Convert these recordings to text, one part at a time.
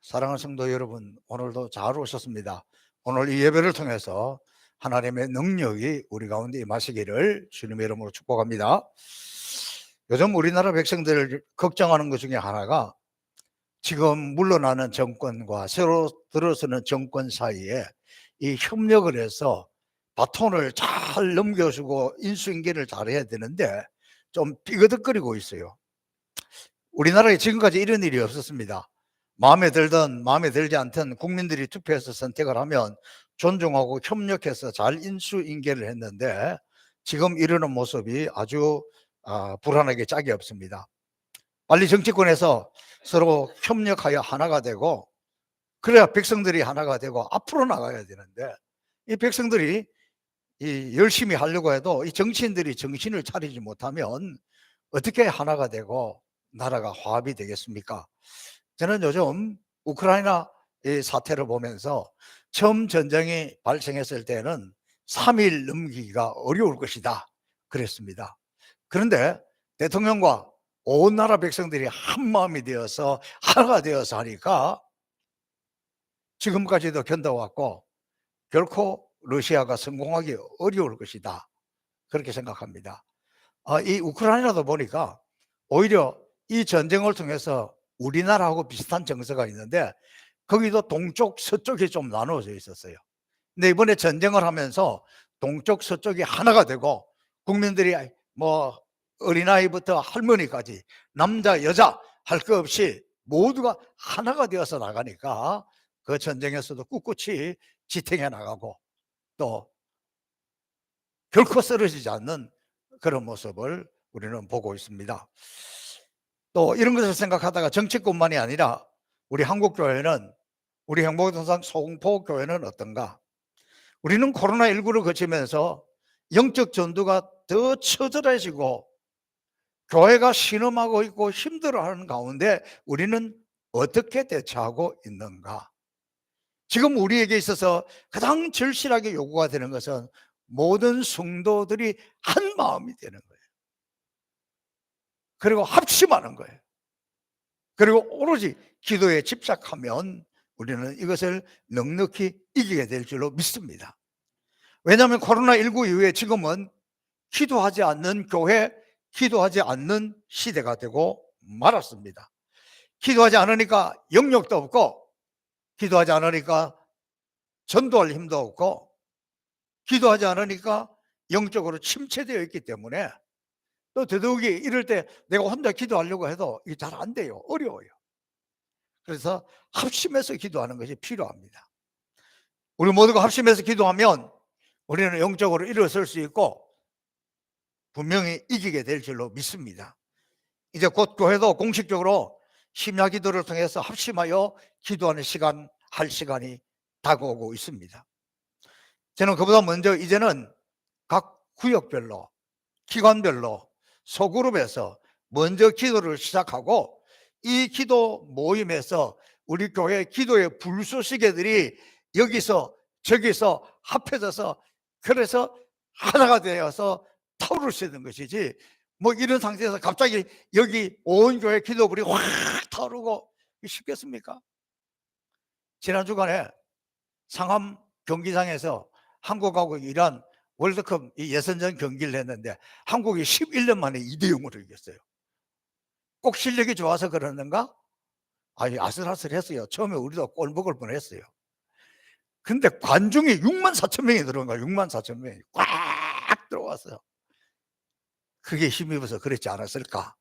사랑하는 성도 여러분, 오늘도 잘 오셨습니다. 오늘 이 예배를 통해서 하나님의 능력이 우리 가운데 임하시기를 주님의 이름으로 축복합니다. 요즘 우리나라 백성들을 걱정하는 것 중에 하나가 지금 물러나는 정권과 새로 들어서는 정권 사이에 이 협력을 해서 바톤을 잘 넘겨주고 인수인계를 잘해야 되는데 좀 삐그덕거리고 있어요. 우리나라에 지금까지 이런 일이 없었습니다. 마음에 들든 마음에 들지 않든 국민들이 투표해서 선택을 하면 존중하고 협력해서 잘 인수인계를 했는데 지금 이러는 모습이 아주 불안하게 짝이 없습니다. 빨리 정치권에서 서로 협력하여 하나가 되고 그래야 백성들이 하나가 되고 앞으로 나가야 되는데 이 백성들이 열심히 하려고 해도 이 정치인들이 정신을 차리지 못하면 어떻게 하나가 되고 나라가 화합이 되겠습니까? 저는 요즘 우크라이나 이 사태를 보면서 처음 전쟁이 발생했을 때는 3일 넘기기가 어려울 것이다 그랬습니다. 그런데 대통령과 온 나라 백성들이 한 마음이 되어서 하나가 되어서 하니까 지금까지도 견뎌왔고 결코 러시아가 성공하기 어려울 것이다 그렇게 생각합니다. 이 우크라이나도 보니까 오히려 이 전쟁을 통해서 우리나라하고 비슷한 정서가 있는데 거기도 동쪽 서쪽이 좀 나누어져 있었어요. 근데 이번에 전쟁을 하면서 동쪽 서쪽이 하나가 되고 국민들이 뭐 어린아이부터 할머니까지 남자 여자 할 것 없이 모두가 하나가 되어서 나가니까 그 전쟁에서도 꿋꿋이 지탱해 나가고 또 결코 쓰러지지 않는 그런 모습을 우리는 보고 있습니다. 또 이런 것을 생각하다가 정치권만이 아니라 우리 한국교회는 우리 행복동산 소공포교회는 어떤가? 우리는 코로나19를 거치면서 영적 전도가 더 처절해지고 교회가 신음하고 있고 힘들어하는 가운데 우리는 어떻게 대처하고 있는가? 지금 우리에게 있어서 가장 절실하게 요구가 되는 것은 모든 성도들이 한 마음이 되는 거예요. 그리고 합심하는 거예요. 그리고 오로지 기도에 집착하면 우리는 이것을 넉넉히 이기게 될 줄로 믿습니다. 왜냐하면 코로나19 이후에 지금은 기도하지 않는 교회, 기도하지 않는 시대가 되고 말았습니다. 기도하지 않으니까 영역도 없고 기도하지 않으니까 전도할 힘도 없고 기도하지 않으니까 영적으로 침체되어 있기 때문에 또 더더욱이 이럴 때 내가 혼자 기도하려고 해도 이게 잘 안 돼요. 어려워요. 그래서 합심해서 기도하는 것이 필요합니다. 우리 모두가 합심해서 기도하면 우리는 영적으로 일어설 수 있고 분명히 이기게 될 줄로 믿습니다. 이제 곧 교회도 공식적으로 심야 기도를 통해서 합심하여 기도하는 시간, 할 시간이 다가오고 있습니다. 저는 그보다 먼저 이제는 각 구역별로, 기관별로, 소그룹에서 먼저 기도를 시작하고 이 기도 모임에서 우리 교회 기도의 불쏘시개들이 여기서 저기서 합해져서 그래서 하나가 되어서 타오를 수 있는 것이지 뭐 이런 상태에서 갑자기 여기 온 교회 기도불이 확 타오르고 쉽겠습니까? 지난 주간에 상암 경기장에서 한국하고 이란 월드컵 예선전 경기를 했는데 한국이 11년 만에 2대0으로 이겼어요. 꼭 실력이 좋아서 그러는가? 아니 아슬아슬했어요. 처음에 우리도 골 먹을 뻔했어요. 근데 관중이 6만 4천 명이 들어온 거야. 6만 4천 명이 꽉 들어왔어요. 그게 힘입어서 그렇지 않았을까?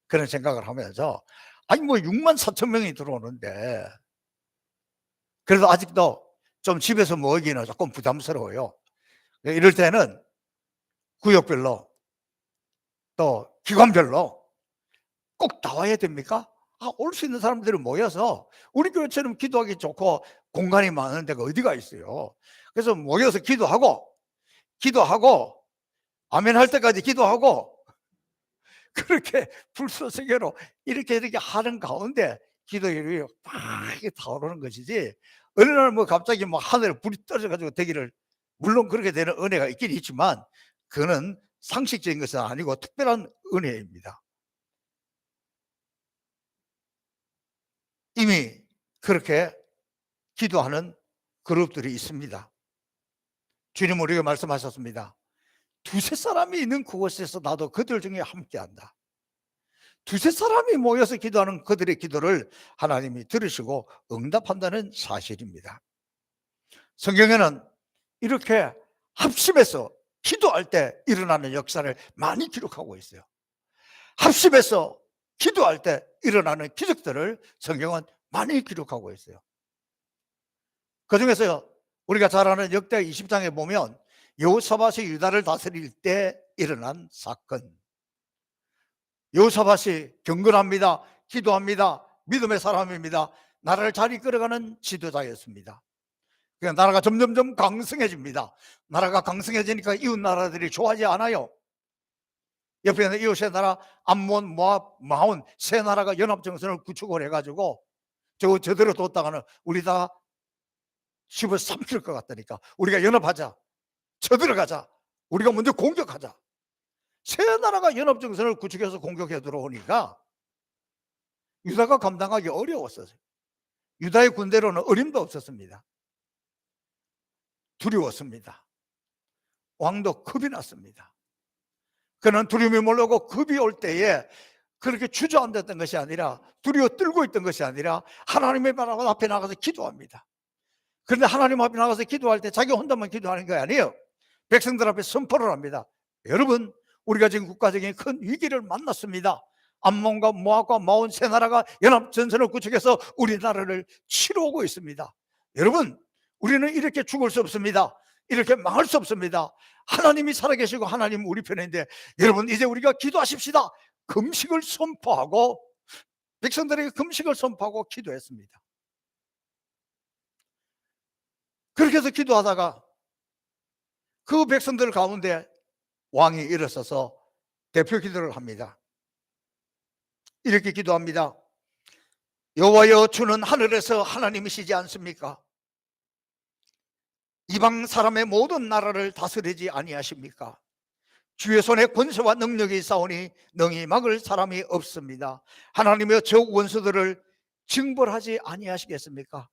그런 생각을 하면서 아니 뭐 6만 4천 명이 들어오는데 그래도 아직도 좀 집에서 모이기는 조금 부담스러워요. 이럴 때는 구역별로 또 기관별로 꼭 나와야 됩니까? 올 수 있는 사람들이 모여서 우리 교회처럼 기도하기 좋고 공간이 많은 데가 어디가 있어요. 그래서 모여서 기도하고 아멘 할 때까지 기도하고 그렇게 불쏘시개로 이렇게 하는 가운데 기도율이 막 타오르는 것이지 어느 날 뭐 갑자기 뭐 하늘에 불이 떨어져가지고 되기를 물론 그렇게 되는 은혜가 있긴 있지만 그거는 상식적인 것은 아니고 특별한 은혜입니다. 이미 그렇게 기도하는 그룹들이 있습니다. 주님 우리에게 말씀하셨습니다. 두세 사람이 있는 그곳에서 나도 그들 중에 함께한다. 두세 사람이 모여서 기도하는 그들의 기도를 하나님이 들으시고 응답한다는 사실입니다. 성경에는 이렇게 합심해서 기도할 때 일어나는 역사를 많이 기록하고 있어요. 합심해서 기도할 때 일어나는 기적들을 성경은 많이 기록하고 있어요. 그중에서 우리가 잘 아는 역대 20장에 보면 여호사밧이 유다를 다스릴 때 일어난 사건. 여호사밧이 경건합니다. 기도합니다. 믿음의 사람입니다. 나라를 잘 이끌어가는 지도자였습니다. 그러니까 나라가 점점점 강성해집니다. 나라가 강성해지니까 이웃 나라들이 좋아하지 않아요. 옆에 있는 이웃의 나라 암몬, 모압, 마온 세 나라가 연합정선을 구축을 해가지고 저대로 뒀다가는 우리 다 집을 삼킬 것 같다니까. 우리가 연합하자. 쳐들어가자. 우리가 먼저 공격하자. 세 나라가 연합정선을 구축해서 공격해 들어오니까 유다가 감당하기 어려웠어요. 유다의 군대로는 어림도 없었습니다. 두려웠습니다. 왕도 겁이 났습니다. 그는 두려움이 몰려오고 겁이 올 때에 그렇게 주저앉았던 것이 아니라 두려워 떨고 있던 것이 아니라 하나님의 앞에 나가서 기도합니다. 그런데 하나님 앞에 나가서 기도할 때 자기 혼자만 기도하는 게 아니에요. 백성들 앞에 선포를 합니다. 여러분, 우리가 지금 국가적인 큰 위기를 만났습니다. 암몬과 모압과 마온 세 나라가 연합전선을 구축해서 우리나라를 치러 오고 있습니다. 여러분, 우리는 이렇게 죽을 수 없습니다. 이렇게 망할 수 없습니다. 하나님이 살아계시고 하나님 우리 편인데 여러분 이제 우리가 기도하십시다. 금식을 선포하고 백성들에게 금식을 선포하고 기도했습니다. 그렇게 해서 기도하다가 그 백성들 가운데 왕이 일어서서 대표 기도를 합니다. 이렇게 기도합니다. 여호와여, 주는 하늘에서 하나님이시지 않습니까? 이방 사람의 모든 나라를 다스리지 아니하십니까? 주의 손에 권세와 능력이 있사오니 능히 막을 사람이 없습니다. 하나님의 적 원수들을 징벌하지 아니하시겠습니까?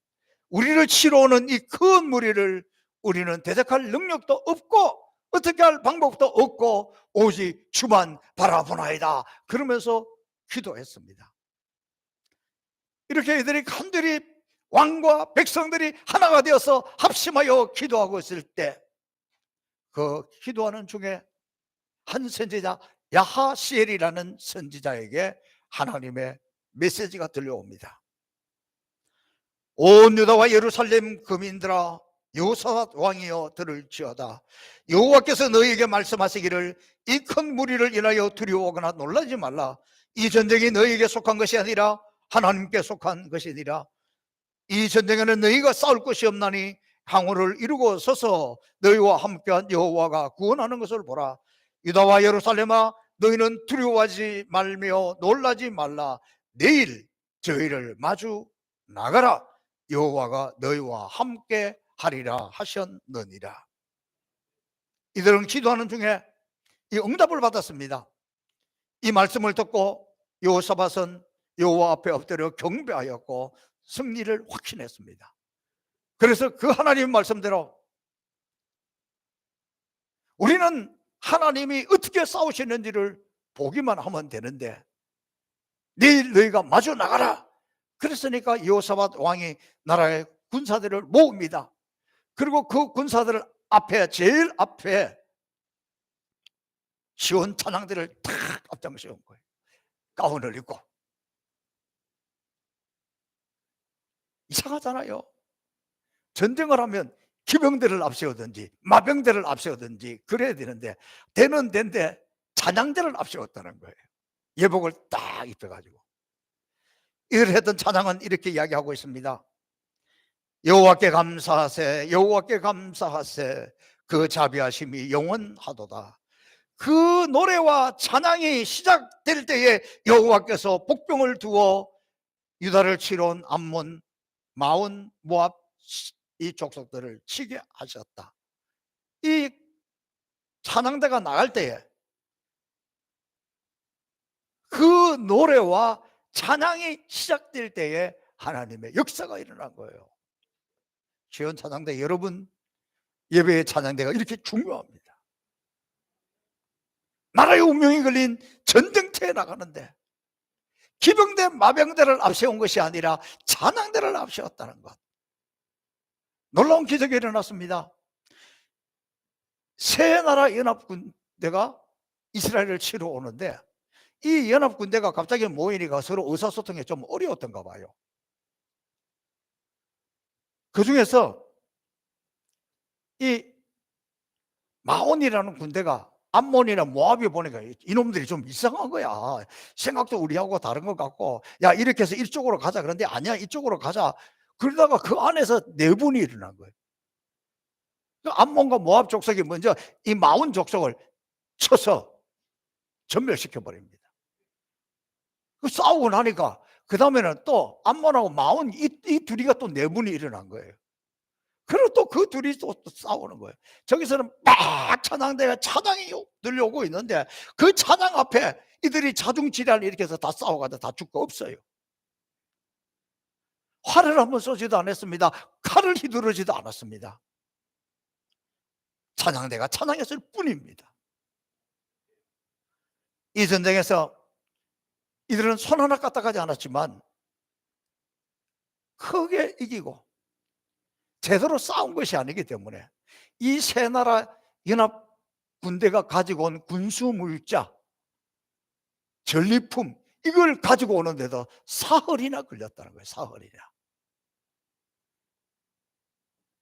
우리를 치러 오는 이 큰 무리를 우리는 대적할 능력도 없고 어떻게 할 방법도 없고 오직 주만 바라보나이다. 그러면서 기도했습니다. 이렇게 이들이 간절히 왕과 백성들이 하나가 되어서 합심하여 기도하고 있을 때 그 기도하는 중에 한 선지자 야하시엘이라는 선지자에게 하나님의 메시지가 들려옵니다. 온 유다와 예루살렘 거민들아, 여호사밧 왕이여 들을지어다. 여호와께서 너희에게 말씀하시기를 이 큰 무리를 인하여 두려워하거나 놀라지 말라. 이 전쟁이 너희에게 속한 것이 아니라 하나님께 속한 것이니라. 이 전쟁에는 너희가 싸울 것이 없나니 항우를 이루고 서서 너희와 함께한 여호와가 구원하는 것을 보라. 유다와 예루살렘아, 너희는 두려워하지 말며 놀라지 말라. 내일 저희를 마주 나가라. 여호와가 너희와 함께 하리라 하셨느니라. 이들은 기도하는 중에 이 응답을 받았습니다. 이 말씀을 듣고 여호사밧은 여호와 앞에 엎드려 경배하였고 승리를 확신했습니다. 그래서 그 하나님의 말씀대로 우리는 하나님이 어떻게 싸우시는지를 보기만 하면 되는데 내일 너희가 마주 나가라. 그랬으니까 여호사밧 왕이 나라의 군사들을 모읍니다. 그리고 그 군사들 앞에 제일 앞에 시온 찬양들을 탁 앞장 세운 거예요. 가운을 입고. 이상하잖아요. 전쟁을 하면 기병들을 앞세우든지 마병들을 앞세우든지 그래야 되는데 되는 데인데 찬양들을 앞세웠다는 거예요. 예복을 딱 입혀가지고. 이를 했던 찬양은 이렇게 이야기하고 있습니다. 여호와께 감사하세, 여호와께 감사하세, 그 자비하심이 영원하도다. 그 노래와 찬양이 시작될 때에 여호와께서 복병을 두어 유다를 치러 온 암몬, 마온, 모압 이 족속들을 치게 하셨다. 이 찬양대가 나갈 때에 그 노래와 찬양이 시작될 때에 하나님의 역사가 일어난 거예요. 시온 찬양대 여러분, 예배의 찬양대가 이렇게 중요합니다. 나라의 운명이 걸린 전쟁터에 나가는데 기병대 마병대를 앞세운 것이 아니라 찬양대를 앞세웠다는 것, 놀라운 기적이 일어났습니다. 세 나라 연합군대가 이스라엘을 치러 오는데 이 연합군대가 갑자기 모이니까 서로 의사소통이 좀 어려웠던가 봐요. 그 중에서 이 마온이라는 군대가 암몬이나 모압이 보니까 이놈들이 좀 이상한 거야. 생각도 우리하고 다른 것 같고, 야 이렇게 해서 이쪽으로 가자. 그런데 아니야, 이쪽으로 가자. 그러다가 그 안에서 내분이 일어난 거예요. 암몬과 모압 족속이 먼저 이 마온 족속을 쳐서 전멸시켜 버립니다. 그 싸우고 나니까 그 다음에는 또 암몬하고 마온 이 둘이가 또 내분이 일어난 거예요. 그리고 또 그 둘이 또 싸우는 거예요. 저기서는 막 찬양대가 찬양이 들려오고 있는데 그 찬양 앞에 이들이 자중질환을 이렇게 해서 다 싸워가지고 다 죽고 없어요. 활을 한번 쏘지도 않았습니다. 칼을 휘두르지도 않았습니다. 찬양대가 찬양했을 뿐입니다. 이 전쟁에서 이들은 손 하나 까딱하지 않았지만 크게 이기고 제대로 싸운 것이 아니기 때문에 이 세 나라 연합 군대가 가지고 온 군수 물자, 전리품, 이걸 가지고 오는데도 사흘이나 걸렸다는 거예요. 사흘이나.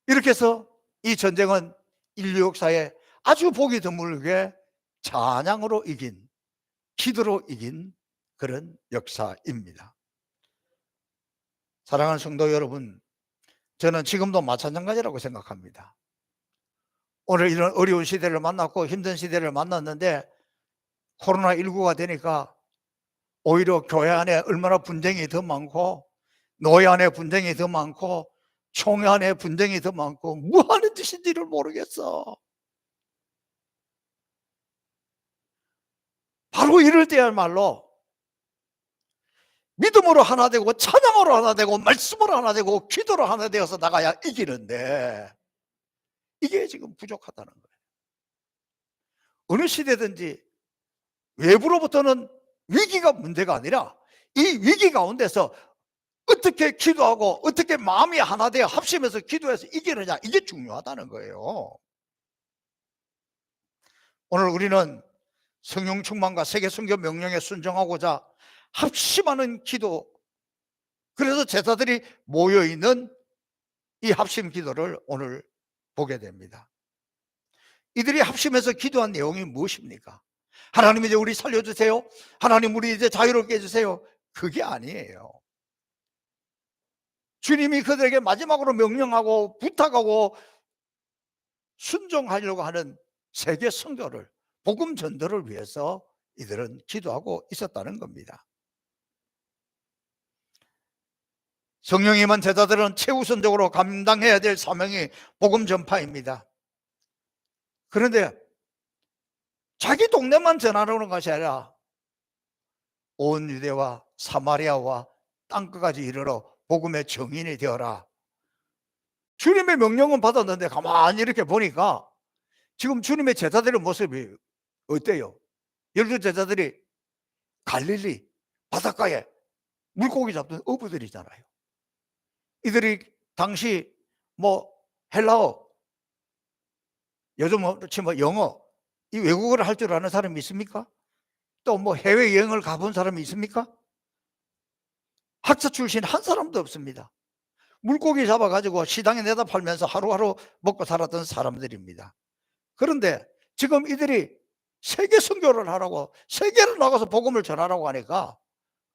이렇게 해서 이 전쟁은 인류 역사에 아주 보기 드물게 찬양으로 이긴, 기도로 이긴 그런 역사입니다. 사랑하는 성도 여러분, 저는 지금도 마찬가지라고 생각합니다. 오늘 이런 어려운 시대를 만났고 힘든 시대를 만났는데 코로나19가 되니까 오히려 교회 안에 얼마나 분쟁이 더 많고 노예 안에 분쟁이 더 많고 총회 안에 분쟁이 더 많고 뭐 하는 짓인지를 모르겠어. 바로 이럴 때야말로 믿음으로 하나 되고 찬양으로 하나 되고 말씀으로 하나 되고 기도로 하나 되어서 나가야 이기는데 이게 지금 부족하다는 거예요. 어느 시대든지 외부로부터는 위기가 문제가 아니라 이 위기 가운데서 어떻게 기도하고 어떻게 마음이 하나 되어 합심해서 기도해서 이기느냐, 이게 중요하다는 거예요. 오늘 우리는 성령 충만과 세계 선교 명령에 순종하고자 합심하는 기도, 그래서 제자들이 모여있는 이 합심 기도를 오늘 보게 됩니다. 이들이 합심해서 기도한 내용이 무엇입니까? 하나님 이제 우리 살려주세요. 하나님 우리 이제 자유롭게 해주세요. 그게 아니에요. 주님이 그들에게 마지막으로 명령하고 부탁하고 순종하려고 하는 세계 선교를, 복음 전도를 위해서 이들은 기도하고 있었다는 겁니다. 성령이 임한 제자들은 최우선적으로 감당해야 될 사명이 복음 전파입니다. 그런데 자기 동네만 전하려는 것이 아니라 온 유대와 사마리아와 땅끝까지 이르러 복음의 증인이 되어라. 주님의 명령은 받았는데 가만히 이렇게 보니까 지금 주님의 제자들의 모습이 어때요? 12 제자들이 갈릴리 바닷가에 물고기 잡던 어부들이잖아요. 이들이 당시 뭐 헬라어, 요즘 뭐 영어, 이 외국어를 할 줄 아는 사람이 있습니까? 또 뭐 해외여행을 가본 사람이 있습니까? 학자 출신 한 사람도 없습니다. 물고기 잡아가지고 시장에 내다 팔면서 하루하루 먹고 살았던 사람들입니다. 그런데 지금 이들이 세계 선교를 하라고, 세계를 나가서 복음을 전하라고 하니까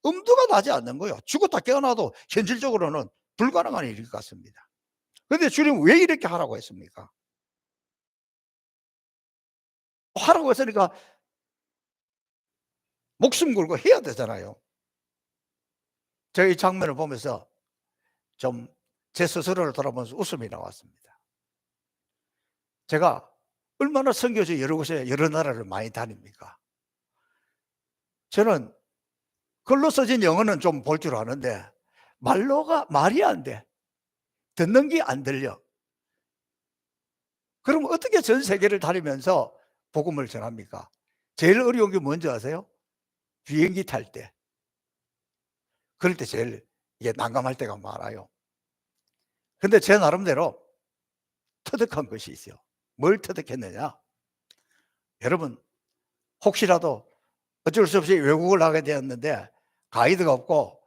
엄두가 나지 않는 거예요. 죽었다 깨어나도 현실적으로는 불가능한 일일 것 같습니다. 그런데 주님 왜 이렇게 하라고 했습니까? 하라고 했으니까 목숨 걸고 해야 되잖아요. 제가 이 장면을 보면서 좀 제 스스로를 돌아보면서 웃음이 나왔습니다. 제가 얼마나 선교지 여러 곳에 여러 나라를 많이 다닙니까? 저는 글로 써진 영어는 좀 볼 줄 아는데 말이 안 돼. 듣는 게 안 들려. 그럼 어떻게 전 세계를 다니면서 복음을 전합니까? 제일 어려운 게 뭔지 아세요? 비행기 탈 때. 그럴 때 제일 이게 난감할 때가 많아요. 근데 제 나름대로 터득한 것이 있어요. 뭘 터득했느냐? 여러분, 혹시라도 어쩔 수 없이 외국을 나가게 되었는데 가이드가 없고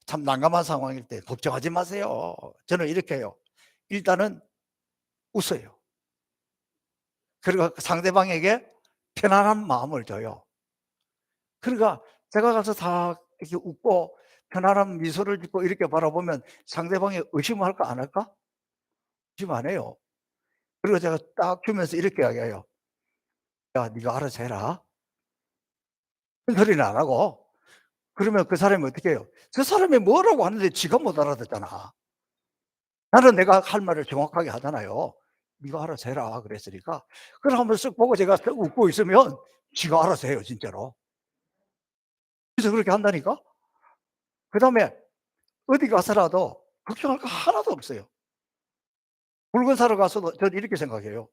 참 난감한 상황일 때 걱정하지 마세요. 저는 이렇게 해요. 일단은 웃어요. 그리고 상대방에게 편안한 마음을 줘요. 그러니까 제가 가서 다 이렇게 웃고 편안한 미소를 짓고 이렇게 바라보면 상대방이 의심할까 안 할까? 의심 안 해요. 그리고 제가 딱 주면서 이렇게 이야기해요. "야, 네가 알아서 해라." 큰 소리는 안 하고. 그러면 그 사람이 어떻게 해요? 저 사람이 뭐라고 하는데 지가 못 알아듣잖아. 나는 내가 할 말을 정확하게 하잖아요. "네가 알아서 해라." 그랬으니까. 그걸 한번 쓱 보고 제가 쓱 웃고 있으면 지가 알아서 해요, 진짜로. 그래서 그렇게 한다니까? 그다음에 어디 가서라도 걱정할 거 하나도 없어요. 물건 사러 가서도 저는 이렇게 생각해요.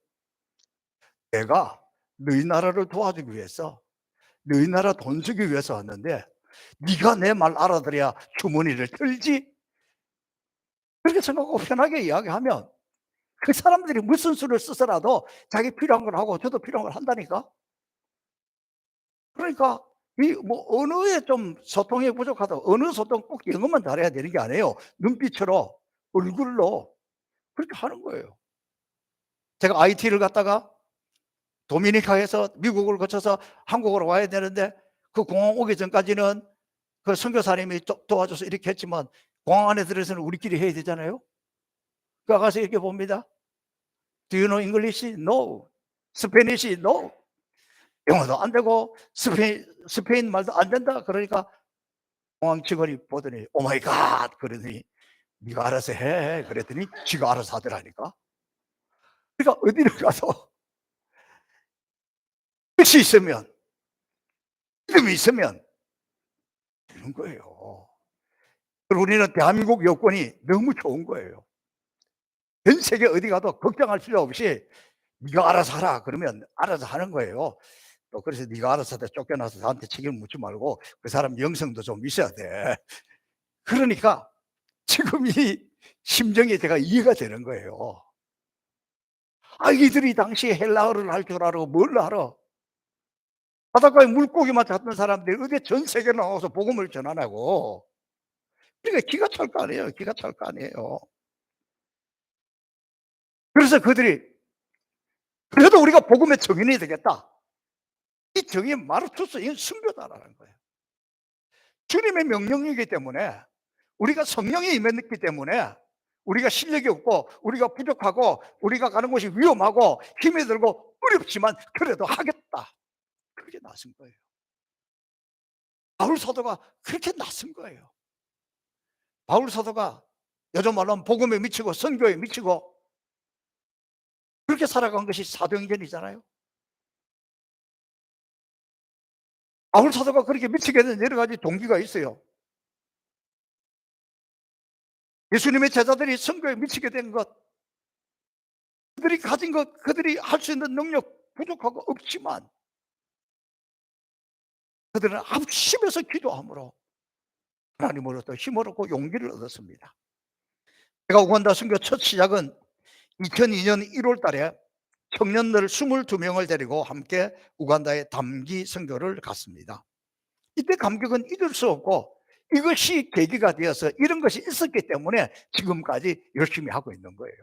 '내가 너희 나라를 도와주기 위해서 너희 나라 돈 주기 위해서 왔는데 네가 내 말 알아들어야 주머니를 털지?' 그렇게 생각하고 편하게 이야기하면 그 사람들이 무슨 수를 써서라도 자기 필요한 걸 하고 저도 필요한 걸 한다니까. 그러니까 이 뭐 언어에 좀 소통이 부족하다, 언어 소통 꼭 영어만 잘해야 되는 게 아니에요. 눈빛으로 얼굴로 그렇게 하는 거예요. 제가 IT를 갔다가 도미니카에서 미국을 거쳐서 한국으로 와야 되는데 그 공항 오기 전까지는 그 선교사님이 도와줘서 이렇게 했지만 공항 안에 들어서는 우리끼리 해야 되잖아요. 그 가서 이렇게 봅니다. "Do you know English? No. Spanish? No." 영어도 안 되고 스페인 말도 안 된다. 그러니까 공항 직원이 보더니 "오 마이 갓." 그러더니 "네가 알아서 해." 그랬더니 지가 알아서 하더라니까. 그러니까 어디를 가서 뜻이 있으면, 믿음이 있으면 되는 거예요. 그리고 우리는 대한민국 여건이 너무 좋은 거예요. 전 세계 어디 가도 걱정할 필요 없이 "네가 알아서 하라." 그러면 알아서 하는 거예요. 또 그래서 "네가 알아서 하다." 쫓겨나서 나한테 책임을 묻지 말고 그 사람 영성도 좀 있어야 돼. 그러니까 지금 이 심정이 제가 이해가 되는 거예요. 아, 이들이 당시에 헬라어를 할 줄 알아. 뭘 알아? 바닷가에 물고기만 잡는 사람들이 어디 전 세계에 나와서 복음을 전하냐고. 그러니까 기가 찰 거 아니에요. 기가 찰 거 아니에요. 그래서 그들이 "그래도 우리가 복음의 증인이 되겠다." 이 증인 마르투스, 이건 순교자라는 거예요. 주님의 명령이기 때문에, 우리가 성령이 임했기 때문에 우리가 실력이 없고 우리가 부족하고 우리가 가는 곳이 위험하고 힘이 들고 어렵지만 그래도 하겠다. 그렇게 나선 거예요. 바울 사도가 그렇게 나선 거예요. 바울 사도가 요즘 말로 하면 복음에 미치고 선교에 미치고 그렇게 살아간 것이 사도행전이잖아요. 바울 사도가 그렇게 미치게 된 여러 가지 동기가 있어요. 예수님의 제자들이 선교에 미치게 된 것, 그들이 가진 것, 그들이 할 수 있는 능력 부족하고 없지만 그들은 합심해서 기도함으로 하나님으로부터 힘을 얻고 용기를 얻었습니다. 제가 우간다 선교 첫 시작은 2002년 1월 달에 청년들 22명을 데리고 함께 우간다의 담기 선교를 갔습니다. 이때 감격은 잊을 수 없고 이것이 계기가 되어서 이런 것이 있었기 때문에 지금까지 열심히 하고 있는 거예요.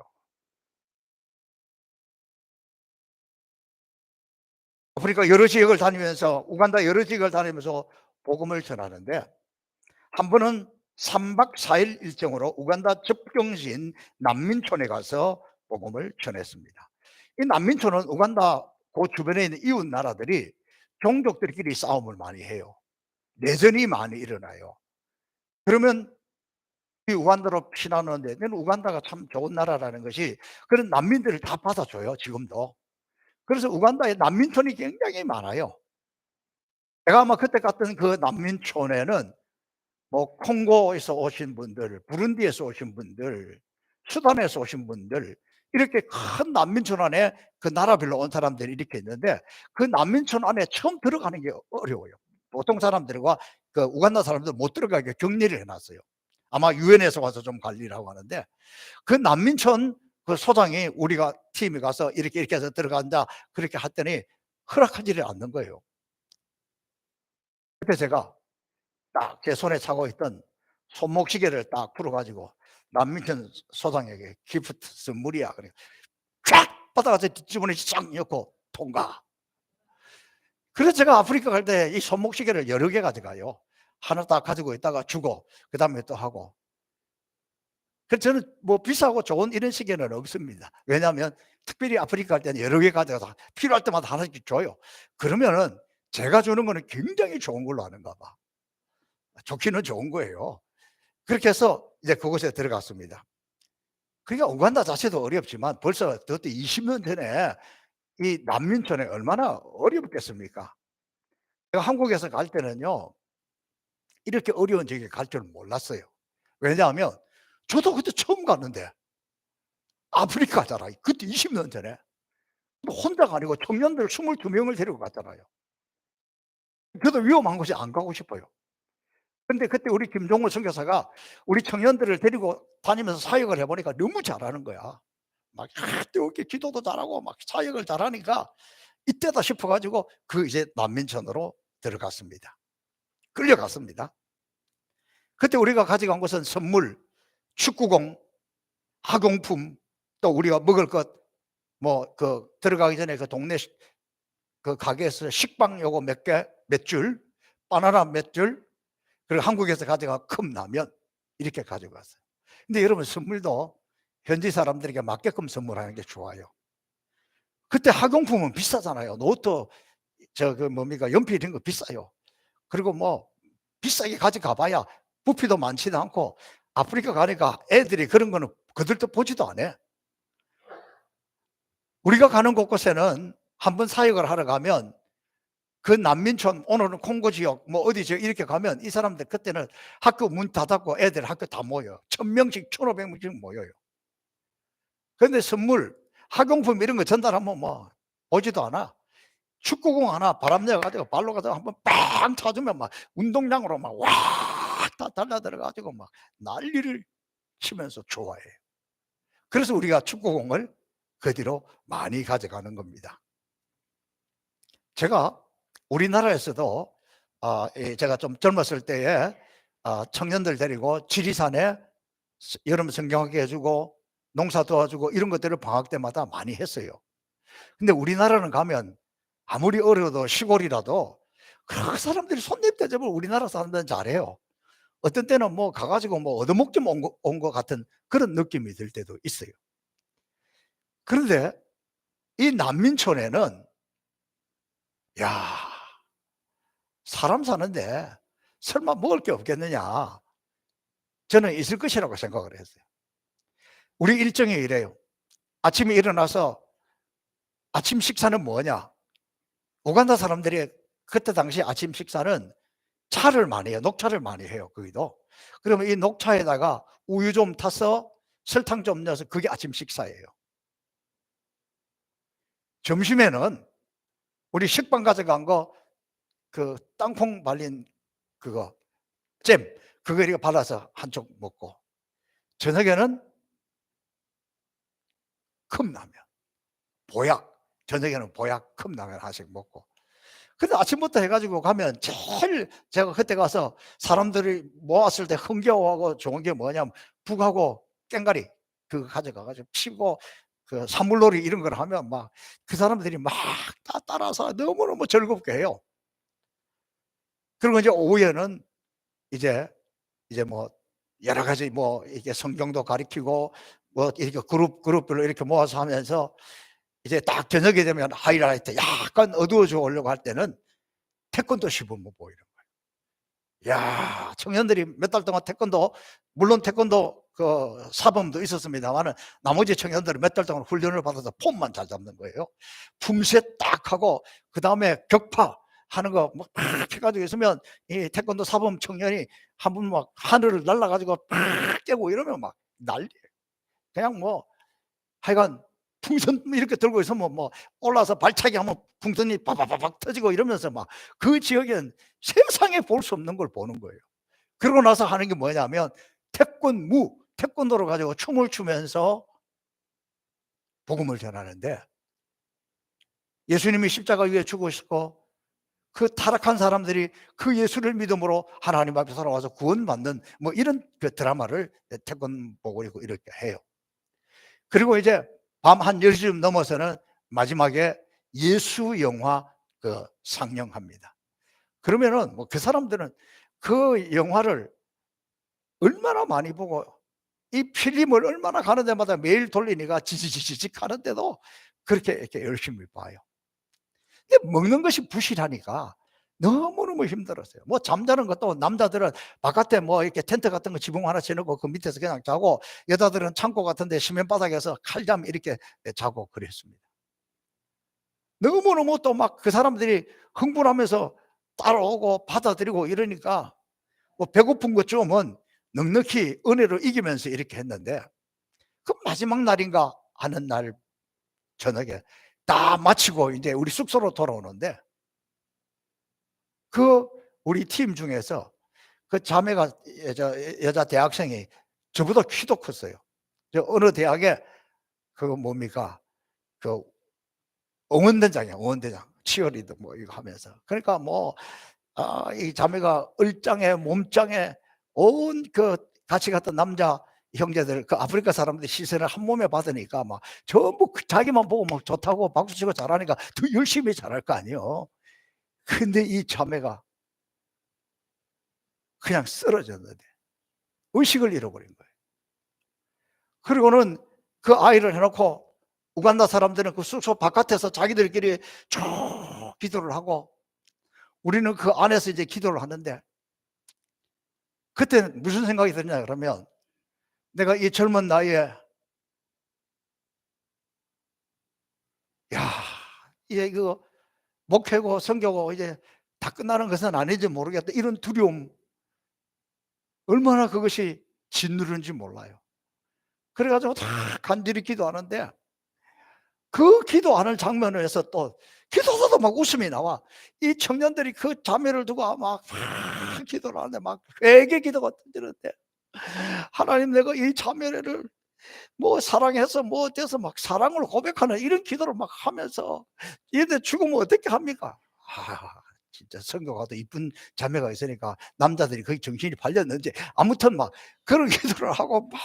아프리카 여러 지역을 다니면서, 우간다 여러 지역을 다니면서 복음을 전하는데 한 번은 3박 4일 일정으로 우간다 접경지인 난민촌에 가서 복음을 전했습니다. 이 난민촌은 우간다 그 주변에 있는 이웃 나라들이 종족들끼리 싸움을 많이 해요. 내전이 많이 일어나요. 그러면 이 우간다로 피난오는데, 저는 우간다가 참 좋은 나라라는 것이 그런 난민들을 다 받아줘요, 지금도. 그래서 우간다에 난민촌이 굉장히 많아요. 제가 아마 그때 갔던 그 난민촌에는 뭐 콩고에서 오신 분들, 부룬디에서 오신 분들, 수단에서 오신 분들, 이렇게 큰 난민촌 안에 그 나라별로 온 사람들이 이렇게 있는데, 그 난민촌 안에 처음 들어가는 게 어려워요. 보통 사람들과 그 우간다 사람들 못 들어가게 격리를 해 놨어요. 아마 유엔에서 와서 좀 관리를 하고 하는데, 그 난민촌 그 소장이 우리가 팀이 가서 이렇게 해서 들어간다 그렇게 했더니 허락하지를 않는 거예요. 그때 제가 딱 제 손에 차고 있던 손목시계를 딱 풀어 가지고 남민천 소장에게 "기프트 선물이야." 그래 쫙 받아가서 뒷주머니에 쫙 넣고 통과. 그래서 제가 아프리카 갈 때 이 손목시계를 여러 개 가져가요. 하나 딱 가지고 있다가 주고 그다음에 또 하고. 그래서 저는 뭐 비싸고 좋은 이런 시계는 없습니다. 왜냐하면 특별히 아프리카 갈 때는 여러 개 가져가서 필요할 때마다 하나씩 줘요. 그러면은 제가 주는 거는 굉장히 좋은 걸로 아는가 봐. 좋기는 좋은 거예요. 그렇게 해서 이제 그곳에 들어갔습니다. 그러니까 우간다 자체도 어렵지만 벌써 그때 20년 전에 이 난민촌에 얼마나 어렵겠습니까? 제가 한국에서 갈 때는요, 이렇게 어려운 지역에 갈 줄 몰랐어요. 왜냐하면 저도 그때 처음 갔는데 아프리카잖아요. 그때 20년 전에. 혼자가 아니고 청년들 22명을 데리고 갔잖아요. 저도 위험한 곳에 안 가고 싶어요. 근데 그때 우리 김종호 선교사가 우리 청년들을 데리고 다니면서 사역을 해 보니까 너무 잘하는 거야. 막 뜨겁게 기도도 잘하고 막 사역을 잘하니까 이때다 싶어 가지고 그 이제 난민촌으로 들어갔습니다. 끌려갔습니다. 그때 우리가 가져간 것은 선물, 축구공, 학용품, 또 우리가 먹을 것, 뭐 그 들어가기 전에 그 동네 그 가게에서 식빵 요거 몇 개, 몇 줄, 바나나 몇 줄, 그리고 한국에서 가져간 컵라면 이렇게 가져갔어요. 근데 여러분 선물도 현지 사람들에게 맞게끔 선물하는 게 좋아요. 그때 학용품은 비싸잖아요. 노트 저 그 뭡니까 연필 이런 거 비싸요. 그리고 뭐 비싸게 가져가 봐야 부피도 많지도 않고 아프리카 가니까 애들이 그런 거는 그들도 보지도 않아. 우리가 가는 곳곳에는 한번 사역을 하러 가면 그 난민촌 오늘은 콩고 지역 뭐 어디 지역 이렇게 가면 이 사람들 그때는 학교 문 닫았고 애들 학교 다 모여요. 1000명씩 1500명씩 모여요. 그런데 선물 학용품 이런 거 전달하면 뭐 오지도 않아. 축구공 하나 바람 내어 가지고 발로 가서 한번 빵 차주면 막 운동장으로 막 와 다 달려들어 가지고 막 난리를 치면서 좋아해요. 그래서 우리가 축구공을 그 뒤로 많이 가져가는 겁니다. 제가 우리나라에서도 제가 좀 젊었을 때에 청년들 데리고 지리산에 여름 성경학교 해 주고 농사 도와주고 이런 것들을 방학 때마다 많이 했어요. 근데 우리나라는 가면 아무리 어려도 시골이라도 그 사람들이 손님 대접을 우리나라 사람들은 잘해요. 어떤 때는 뭐 가 가지고 뭐 얻어먹지 온 것 같은 그런 느낌이 들 때도 있어요. 그런데 이 난민촌에는 야 사람 사는데 설마 먹을 게 없겠느냐. 저는 있을 것이라고 생각을 했어요. 우리 일정이 이래요. 아침에 일어나서 아침 식사는 뭐냐. 우간다 사람들이 그때 당시 아침 식사는 차를 많이 해요. 녹차를 많이 해요. 거기도. 그러면 이 녹차에다가 우유 좀 타서 설탕 좀 넣어서 그게 아침 식사예요. 점심에는 우리 식빵 가져간 거 그 땅콩 발린 그거 잼 그거 이렇게 발라서 한쪽 먹고 저녁에는 컵라면 보약 저녁에는 보약 컵라면 하나씩 먹고 근데 아침부터 해 가지고 가면 제일 제가 그때 가서 사람들이 모았을 때 흥겨워하고 좋은 게 뭐냐면 북하고 꽹과리 그거 가져가 가지고 치고 그 사물놀이 이런 걸 하면 막 그 사람들이 막 다 따라서 너무너무 즐겁게 해요. 그리고 이제 오후에는 이제 뭐 여러 가지 뭐 이게 성경도 가르치고 뭐 이렇게 그룹별로 이렇게 모아서 하면서 이제 딱 저녁이 되면 하이라이트 약간 어두워져 오려고 할 때는 태권도 시범을 보이는 거예요. 야 청년들이 몇 달 동안 태권도 물론 태권도 그 사범도 있었습니다만은 나머지 청년들은 몇 달 동안 훈련을 받아서 폼만 잘 잡는 거예요. 품새 딱 하고 그다음에 격파 하는 거 막 해가지고 있으면 이 태권도 사범 청년이 한 분 막 하늘을 날아가지고 팍 깨고 이러면 막 난리. 그냥 뭐 하여간 풍선 이렇게 들고 있으면 뭐 올라서 발차기 하면 풍선이 바바바박 터지고 이러면서 막 그 지역엔 세상에 볼 수 없는 걸 보는 거예요. 그러고 나서 하는 게 뭐냐면 태권도를 가지고 춤을 추면서 복음을 전하는데, 예수님이 십자가 위에 죽으시고 그 타락한 사람들이 그 예수를 믿음으로 하나님 앞에 살아와서 구원받는 뭐 이런 그 드라마를 태권보고 이렇게 해요. 그리고 이제 밤 한 10시쯤 넘어서는 마지막에 예수 영화 그 상영합니다. 그러면은 뭐 그 사람들은 그 영화를 얼마나 많이 보고 이 필름을 얼마나 가는 데마다 매일 돌리니까 지지직직 하는데도 그렇게 이렇게 열심히 봐요. 근데 먹는 것이 부실하니까 너무너무 힘들었어요. 뭐 잠자는 것도 남자들은 바깥에 뭐 이렇게 텐트 같은 거 지붕 하나 쳐놓고 그 밑에서 그냥 자고, 여자들은 창고 같은 데 시멘 바닥에서 칼잠 이렇게 자고 그랬습니다. 너무너무 또 막 그 사람들이 흥분하면서 따라오고 받아들이고 이러니까 뭐 배고픈 것쯤은 넉넉히 은혜로 이기면서 이렇게 했는데, 그 마지막 날인가 하는 날 저녁에 다 마치고 이제 우리 숙소로 돌아오는데, 그 우리 팀 중에서 그 자매가 여자 대학생이 저보다 키도 컸어요. 저 어느 대학에 그 뭡니까 그 응원대장이야, 응원대장. 치어리더 뭐 이거 하면서. 그러니까 뭐 이 자매가 얼짱에 몸짱에 온 그 같이 갔던 남자 형제들, 그 아프리카 사람들 시선을 한 몸에 받으니까 막 전부 자기만 보고 막 좋다고 박수치고 잘하니까 더 열심히 잘할 거 아니에요. 근데 이 자매가 그냥 쓰러졌는데 의식을 잃어버린 거예요. 그리고는 그 아이를 해놓고 우간다 사람들은 그 숙소 바깥에서 자기들끼리 쭉 기도를 하고, 우리는 그 안에서 이제 기도를 하는데, 그때는 무슨 생각이 드냐 그러면, 내가 이 젊은 나이에 야 이제 이거 목회고 선교고 이제 다 끝나는 것은 아닌지 모르겠다, 이런 두려움, 얼마나 그것이 짓누르는지 몰라요. 그래가지고 다 간절히 기도하는데, 그 기도하는 장면에서 또 기도하다도 막 웃음이 나와. 이 청년들이 그 자매를 두고 막 기도를 하는데 막 회개 기도가 터지는데, 하나님 내가 이 자매를 뭐 사랑해서 뭐 어때서 막 사랑을 고백하는 이런 기도를 막 하면서, 얘들 죽으면 어떻게 합니까? 진짜 성교 가도 이쁜 자매가 있으니까 남자들이 거의 정신이 팔렸는지 아무튼 막 그런 기도를 하고 막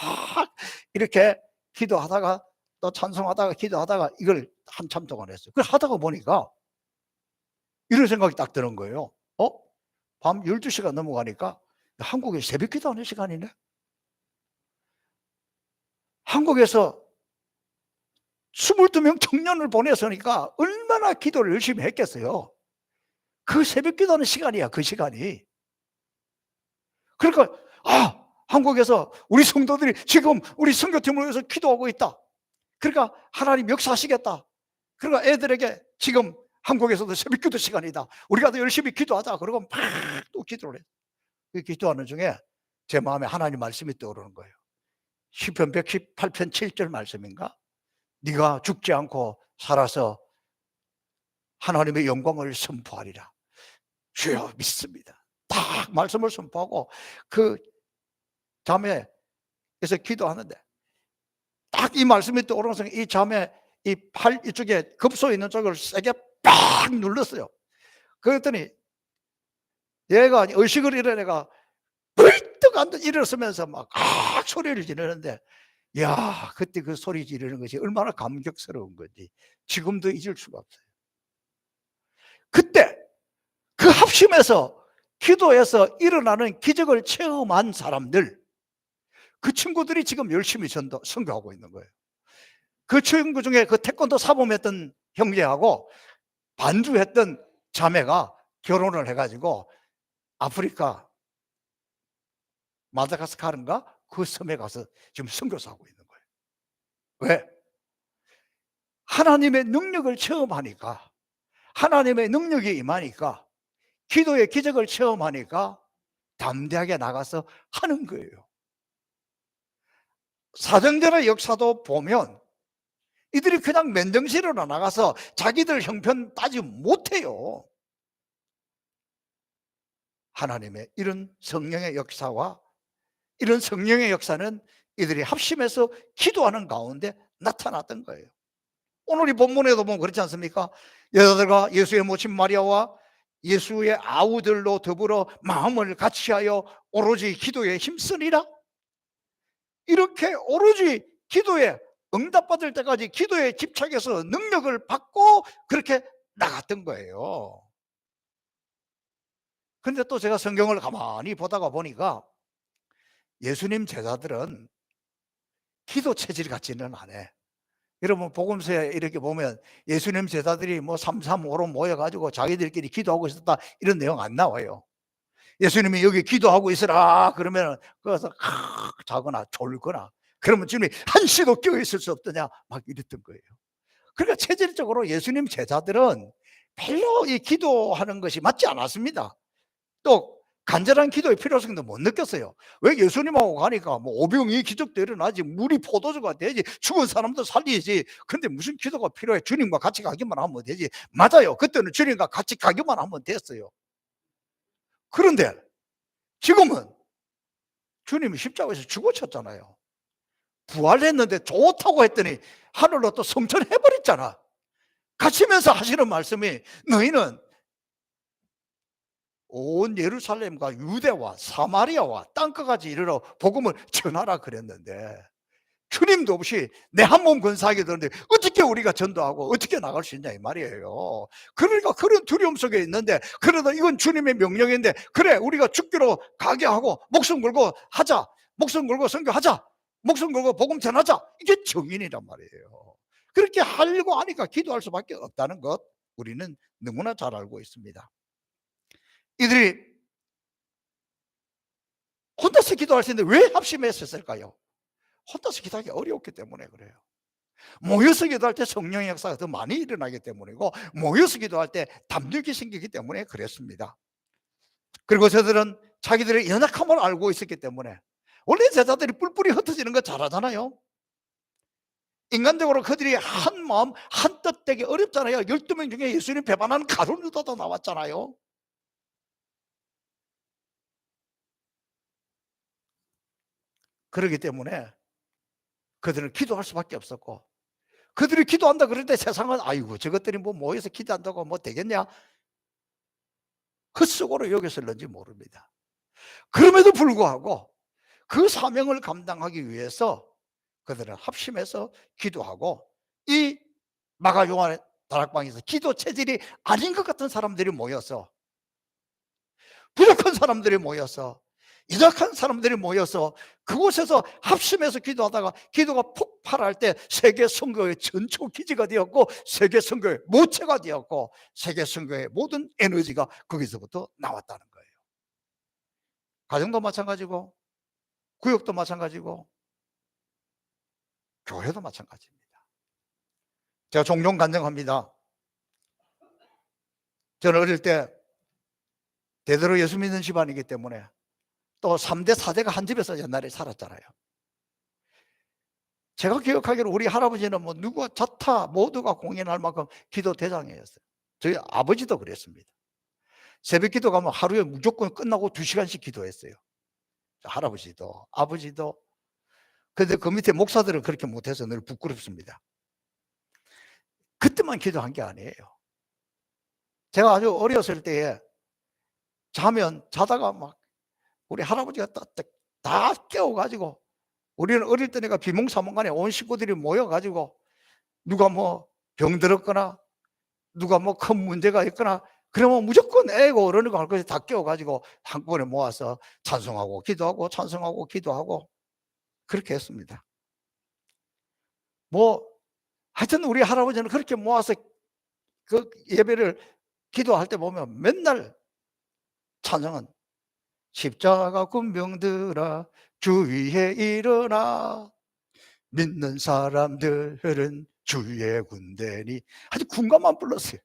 이렇게 기도하다가 또 찬송하다가 기도하다가 이걸 한참 동안 했어요. 그걸 하다가 보니까 이런 생각이 딱 드는 거예요. 밤 12시가 넘어가니까 한국에 새벽 기도하는 시간이네. 한국에서 22명 청년을 보냈으니까 얼마나 기도를 열심히 했겠어요. 그 새벽 기도하는 시간이야, 그 시간이. 그러니까 한국에서 우리 성도들이 지금 우리 선교팀을 위해서 기도하고 있다. 그러니까 하나님 역사하시겠다. 그러니까 애들에게 지금 한국에서도 새벽 기도 시간이다, 우리가 더 열심히 기도하자. 그러고 막 또 기도를 해. 그 기도하는 중에 제 마음에 하나님 말씀이 떠오르는 거예요. 시편 118편 7절 말씀인가? 네가 죽지 않고 살아서 하나님의 영광을 선포하리라. 주여 믿습니다. 딱 말씀을 선포하고 그 자매에서 기도하는데, 딱 이 말씀이 떠오르면서 이 자매 이 팔 이쪽에 급소 있는 쪽을 세게 빡 눌렀어요. 그랬더니 얘가 의식을 잃은 애가 벌떡 앉아 일어서면서 막 소리를 지르는데, 야 그때 그 소리 지르는 것이 얼마나 감격스러운 건지 지금도 잊을 수가 없어요. 그때 그 합심해서 기도해서 일어나는 기적을 체험한 사람들, 그 친구들이 지금 열심히 선교하고 있는 거예요. 그 친구 중에 그 태권도 사범했던 형제하고 반주했던 자매가 결혼을 해가지고 아프리카 마다가스카르인가 그 섬에 가서 지금 선교사하고 있는 거예요. 왜? 하나님의 능력을 체험하니까, 하나님의 능력이 임하니까 기도의 기적을 체험하니까 담대하게 나가서 하는 거예요. 사도행전의 역사도 보면 이들이 그냥 맨정신으로 나가서 자기들 형편 따지 못해요. 하나님의 이런 성령의 역사와 이런 성령의 역사는 이들이 합심해서 기도하는 가운데 나타났던 거예요. 오늘 이 본문에도 보면 그렇지 않습니까? 여자들과 예수의 모친 마리아와 예수의 아우들로 더불어 마음을 같이하여 오로지 기도에 힘쓰니라. 이렇게 오로지 기도에 응답받을 때까지 기도에 집착해서 능력을 받고 그렇게 나갔던 거예요. 근데 또 제가 성경을 가만히 보다가 보니까 예수님 제자들은 기도 체질 같지는 않아요. 여러분 복음서에 이렇게 보면 예수님 제자들이 뭐 335로 모여가지고 자기들끼리 기도하고 있었다 이런 내용 안 나와요. 예수님이 여기 기도하고 있으라 그러면 거기서 자거나 졸거나 그러면 주님이 한시도 깨어있을 수 없더냐 막 이랬던 거예요. 그러니까 체질적으로 예수님 제자들은 별로 이 기도하는 것이 맞지 않았습니다. 또 간절한 기도의 필요성도 못 느꼈어요. 왜? 예수님하고 가니까 뭐 오병이 기적도 일어나지, 물이 포도주가 되지, 죽은 사람도 살리지. 근데 무슨 기도가 필요해? 주님과 같이 가기만 하면 되지. 맞아요. 그때는 주님과 같이 가기만 하면 됐어요. 그런데 지금은 주님이 십자가에서 죽어쳤잖아요. 부활했는데 좋다고 했더니 하늘로 또 성천해버렸잖아. 가시면서 하시는 말씀이 너희는 온 예루살렘과 유대와 사마리아와 땅끝까지 이르러 복음을 전하라 그랬는데 주님도 없이 내 한 몸 건사하게 되는데 어떻게 우리가 전도하고 어떻게 나갈 수 있냐 이 말이에요. 그러니까 그런 두려움 속에 있는데 그러다 이건 주님의 명령인데 그래 우리가 죽기로 가게 하고 목숨 걸고 하자, 목숨 걸고 선교하자, 목숨 걸고 복음 전하자, 이게 정인이란 말이에요. 그렇게 하려고 하니까 기도할 수밖에 없다는 것 우리는 너무나 잘 알고 있습니다. 이들이 혼자서 기도할 수 있는데 왜 합심했었을까요? 혼자서 기도하기 어려웠기 때문에 그래요. 모여서 기도할 때 성령의 역사가 더 많이 일어나기 때문이고 모여서 기도할 때 담력이 생기기 때문에 그랬습니다. 그리고 저들은 자기들의 연약함을 알고 있었기 때문에 원래 제자들이 뿔뿔이 흩어지는 거 잘 알잖아요. 인간적으로 그들이 한 마음 한 뜻 되기 어렵잖아요. 12명 중에 예수님 배반하는 가룟 유다도 나왔잖아요. 그렇기 때문에 그들은 기도할 수밖에 없었고 그들이 기도한다 그럴 때 세상은 아이고 저것들이 뭐 모여서 기도한다고 뭐 되겠냐 헛수고로 여겼을는지 모릅니다. 그럼에도 불구하고 그 사명을 감당하기 위해서 그들은 합심해서 기도하고 이 마가 요한의 다락방에서 기도 체질이 아닌 것 같은 사람들이 모여서 부족한 사람들이 모여서 연약한 사람들이 모여서 그곳에서 합심해서 기도하다가 기도가 폭발할 때 세계 선교의 전초 기지가 되었고 세계 선교의 모체가 되었고 세계 선교의 모든 에너지가 거기서부터 나왔다는 거예요. 가정도 마찬가지고 구역도 마찬가지고 교회도 마찬가지입니다. 제가 종종 간증합니다. 저는 어릴 때 대대로 예수 믿는 집안이기 때문에 또 3대 4대가 한 집에서 옛날에 살았잖아요. 제가 기억하기로 우리 할아버지는 뭐 누가 자타 모두가 공연할 만큼 기도 대장이었어요. 저희 아버지도 그랬습니다. 새벽 기도 가면 하루에 무조건 끝나고 2시간씩 기도했어요. 할아버지도 아버지도. 근데 그 밑에 목사들은 그렇게 못해서 늘 부끄럽습니다. 그때만 기도한 게 아니에요. 제가 아주 어렸을 때에 자다가 막 우리 할아버지가 다 깨워가지고 우리는 어릴 때니까 비몽사몽간에 온 식구들이 모여가지고 누가 뭐 병들었거나 누가 뭐 큰 문제가 있거나 그러면 무조건 애고 어른이고 할 것이 다 깨워가지고 한꺼번에 모아서 찬송하고 기도하고 찬송하고 기도하고 그렇게 했습니다. 뭐 하여튼 우리 할아버지는 그렇게 모아서 그 예배를 기도할 때 보면 맨날 찬송은 십자가 군병들아 주 위에 일어나 믿는 사람들은 주의 군대니 아주 군가만 불렀어요.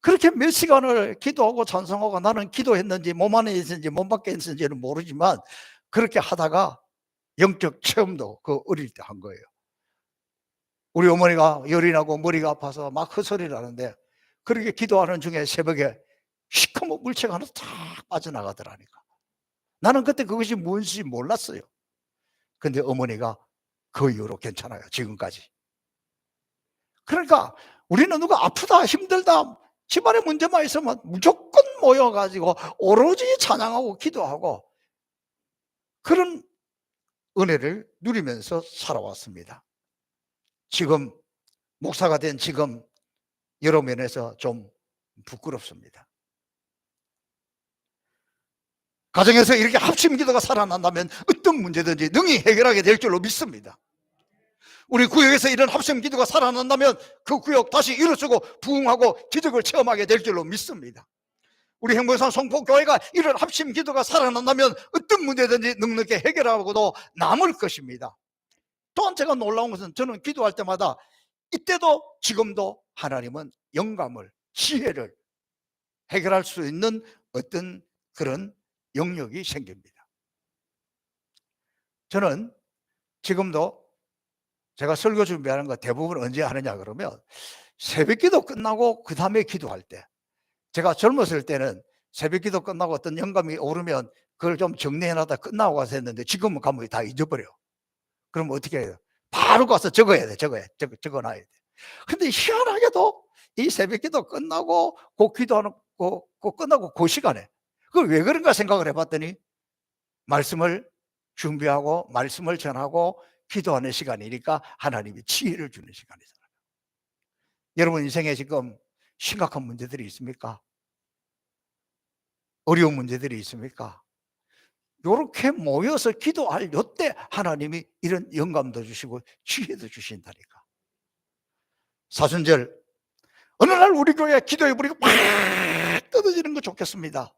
그렇게 몇 시간을 기도하고 찬송하고, 나는 기도했는지 몸 안에 있었는지 몸 밖에 있었는지는 모르지만 그렇게 하다가 영적 체험도 그 어릴 때 한 거예요. 우리 어머니가 열이 나고 머리가 아파서 막 헛소리를 하는데, 그렇게 기도하는 중에 새벽에 시커먼 물체가 하나 탁 빠져나가더라니까. 나는 그때 그것이 뭔지 몰랐어요. 근데 어머니가 그 이후로 괜찮아요, 지금까지. 그러니까 우리는 누가 아프다 힘들다 집안에 문제만 있으면 무조건 모여가지고 오로지 찬양하고 기도하고 그런 은혜를 누리면서 살아왔습니다. 지금 목사가 된 지금 여러 면에서 좀 부끄럽습니다. 가정에서 이렇게 합심 기도가 살아난다면 어떤 문제든지 능히 해결하게 될 줄로 믿습니다. 우리 구역에서 이런 합심 기도가 살아난다면 그 구역 다시 일어서고 부흥하고 기적을 체험하게 될 줄로 믿습니다. 우리 행복산 성포교회가 이런 합심 기도가 살아난다면 어떤 문제든지 넉넉히 해결하고도 남을 것입니다. 또한 제가 놀라운 것은, 저는 기도할 때마다 이때도 지금도 하나님은 영감을, 지혜를 해결할 수 있는 어떤 그런 영역이 생깁니다. 저는 지금도 제가 설교 준비하는 거 대부분 언제 하느냐 그러면 새벽기도 끝나고 그 다음에 기도할 때, 제가 젊었을 때는 새벽기도 끝나고 어떤 영감이 오르면 그걸 좀 정리해놔다 끝나고 가서 했는데, 지금은 가면 다 잊어버려. 그럼 어떻게 해요? 바로 가서 적어야 돼. 적어놔야 돼. 근데 희한하게도 이 새벽기도 끝나고 그 기도하는 끝나고 그 시간에, 그걸 왜 그런가 생각을 해봤더니 말씀을 준비하고 말씀을 전하고 기도하는 시간이니까 하나님이 지혜를 주는 시간이잖아요. 여러분 인생에 지금 심각한 문제들이 있습니까? 어려운 문제들이 있습니까? 이렇게 모여서 기도할 요때 하나님이 이런 영감도 주시고 지혜도 주신다니까. 사순절 어느 날 우리 교회 기도해 버리고 막 떨어지는 거 좋겠습니다.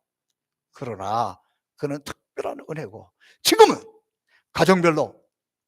그러나 그는 특별한 은혜고, 지금은 가정별로,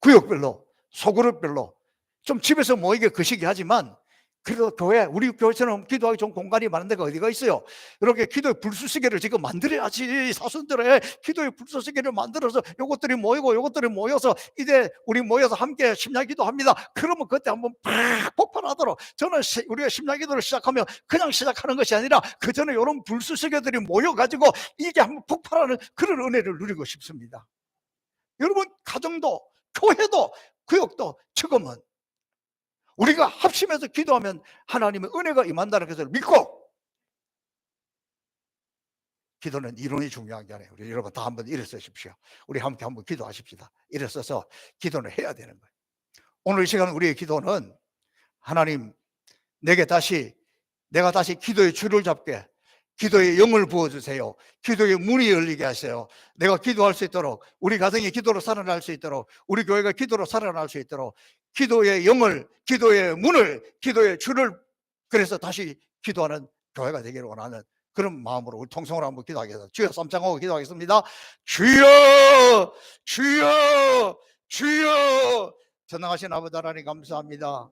구역별로, 소그룹별로 좀 집에서 모이게 거시기 하지만, 그래도 교회, 우리 교회처럼 기도하기 좋은 공간이 많은 데가 어디가 있어요? 이렇게 기도의 불수시계를 지금 만들어야지. 사순절에 기도의 불수시계를 만들어서 요것들이 모이고 요것들이 모여서 이제 우리 모여서 함께 심야기도 합니다. 그러면 그때 한번 팍 폭발하도록, 저는 우리가 심야기도를 시작하면 그냥 시작하는 것이 아니라 그 전에 이런 불수시계들이 모여가지고 이게 한번 폭발하는 그런 은혜를 누리고 싶습니다. 여러분 가정도 교회도 구역도 지금은 우리가 합심해서 기도하면 하나님의 은혜가 임한다는 것을 믿고, 기도는 이론이 중요한 게 아니에요. 우리 여러분 다 한번 일어서십시오. 우리 함께 한번 기도하십시다. 일어서서 기도를 해야 되는 거예요. 오늘 이 시간 우리의 기도는, 하나님 내가 다시 기도의 줄을 잡게, 기도의 영을 부어주세요. 기도의 문이 열리게 하세요. 내가 기도할 수 있도록, 우리 가정이 기도로 살아날 수 있도록, 우리 교회가 기도로 살아날 수 있도록 기도의 영을, 기도의 문을, 기도의 줄을, 그래서 다시 기도하는 교회가 되기를 원하는 그런 마음으로 우리 통성으로 한번 기도하겠습니다. 주여 쌈장하고 기도하겠습니다. 주여 주여 주여. 전능하신 아버지 하나님 감사합니다.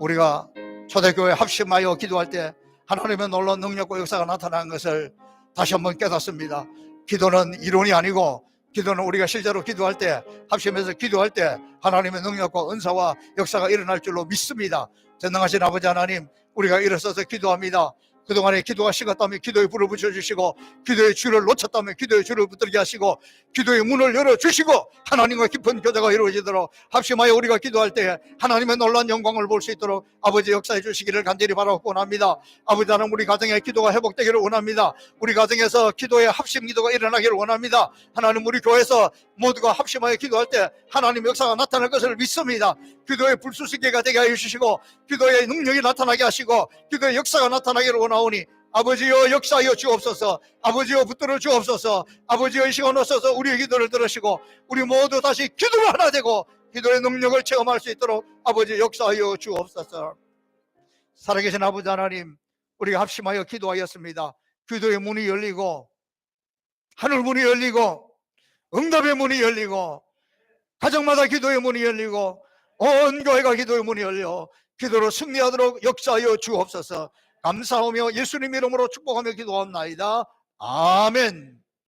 우리가 초대교회 합심하여 기도할 때 하나님의 놀라운 능력과 역사가 나타나는 것을 다시 한번 깨닫습니다. 기도는 이론이 아니고, 기도는 우리가 실제로 기도할 때, 합심해서 기도할 때 하나님의 능력과 은사와 역사가 일어날 줄로 믿습니다. 전능하신 아버지 하나님, 우리가 일어서서 기도합니다. 그동안에 기도가 식었다면 기도의 불을 붙여주시고, 기도의 줄을 놓쳤다면 기도의 줄을 붙들게 하시고, 기도의 문을 열어주시고, 하나님과 깊은 교제가 이루어지도록 합심하여 우리가 기도할 때 하나님의 놀라운 영광을 볼 수 있도록 아버지 역사해 주시기를 간절히 바라고 원합니다. 아버지 하나님, 우리 가정의 기도가 회복되기를 원합니다. 우리 가정에서 기도의 합심 기도가 일어나기를 원합니다. 하나님, 우리 교회에서 모두가 합심하여 기도할 때 하나님의 역사가 나타날 것을 믿습니다. 기도의 불수시계가 되게 하여 주시고, 기도의 능력이 나타나게 하시고, 기도의 역사가 나타나기를 원하오니 아버지여 역사하여 주옵소서. 아버지여 붙들어 주옵소서. 아버지여 이 시간 오셔서 우리의 기도를 들으시고 우리 모두 다시 기도가 하나 되고 기도의 능력을 체험할 수 있도록 아버지 역사하여 주옵소서. 살아계신 아버지 하나님, 우리가 합심하여 기도하였습니다. 기도의 문이 열리고, 하늘 문이 열리고, 응답의 문이 열리고, 가정마다 기도의 문이 열리고, 온 교회가 기도의 문이 열려 기도로 승리하도록 역사하여 주옵소서. 감사하며 예수님 이름으로 축복하며 기도합나이다. 아멘.